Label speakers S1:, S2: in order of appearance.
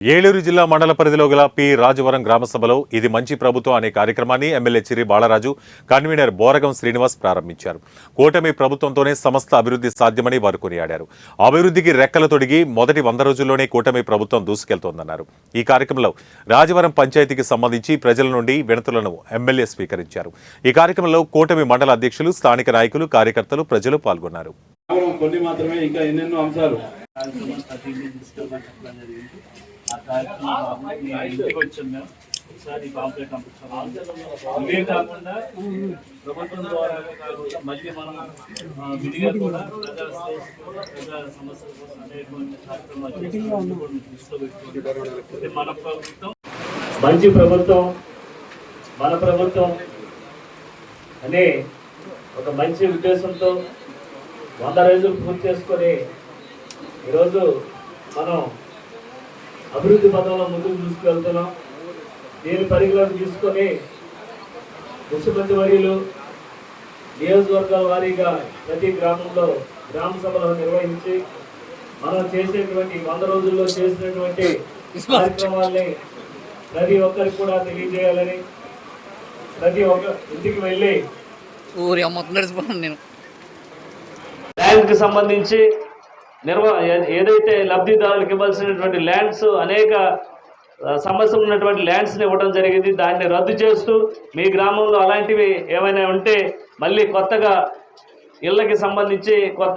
S1: ఏలూరు జిల్లా మండల పరిధిలో గల పి రాజవరం గ్రామ సభలో ఇది మంచి ప్రభుత్వం అనే కార్యక్రమాన్ని ఎమ్మెల్యే చిరి బాలరాజు, కన్వీనర్ బోరగం శ్రీనివాస్ ప్రారంభించారు. కూటమి ప్రభుత్వంతోనే సమస్త అభివృద్ధి సాధ్యమని వారు కొనియాడారు. అభివృద్ధికి రెక్కలు తొడిగి మొదటి 100 రోజుల్లోనే కూటమి ప్రభుత్వం దూసుకెళ్తోందన్నారు. ఈ కార్యక్రమంలో రాజవరం పంచాయతీకి సంబంధించి ప్రజల నుండి వినతులను ఎమ్మెల్యే స్వీకరించారు. ఈ కార్యక్రమంలో కూటమి మండల అధ్యక్షులు, స్థానిక నాయకులు, కార్యకర్తలు, ప్రజలు పాల్గొన్నారు.
S2: కొన్ని మాత్రమే ఇంకా ఎన్నెన్నో అంశాలు
S3: ఇంటికి వచ్చాం మేము. ఒకసారి కాంప్లైంట్ పంపించాం. ఇవే కాకుండా ప్రభుత్వం ద్వారా కాకుండా మళ్ళీ మనం విడిగా కూడా ప్రజా సమస్యల కోసం అనేటువంటి కార్యక్రమాలు దృష్టిలో పెట్టుకుంటే మన ప్రభుత్వం మంచి ప్రభుత్వం, మన ప్రభుత్వం అనే ఒక మంచి ఉద్దేశంతో 100 రోజులు పూర్తి చేసుకొని ఈరోజు మనం అభివృద్ధి పథంలో ముందుకు తీసుకెళ్తున్నాం. దీని పరిగణలోకి తీసుకొని ముఖ్యమంత్రి వర్యులు నియోజకవర్గాల వారీగా ప్రతి గ్రామంలో గ్రామ సభలు నిర్వహించి మనం చేసేటువంటి 100 రోజుల్లో చేసినటువంటి కార్యక్రమాల్ని ప్రతి ఒక్కరికి కూడా తెలియజేయాలని, ప్రతి ఒక్క ఇంటికి వెళ్ళి ల్యాండ్కి సంబంధించి ఏదైతే లబ్ధిదారులకు ఇవ్వాల్సినటువంటి ల్యాండ్స్ అనేక సమస్యలు ఉన్నటువంటి ల్యాండ్స్ని ఇవ్వడం జరిగింది. దాన్ని రద్దు చేస్తూ మీ గ్రామంలో అలాంటివి ఏమైనా ఉంటే మళ్ళీ కొత్తగా ఇళ్ళకి సంబంధించి కొత్త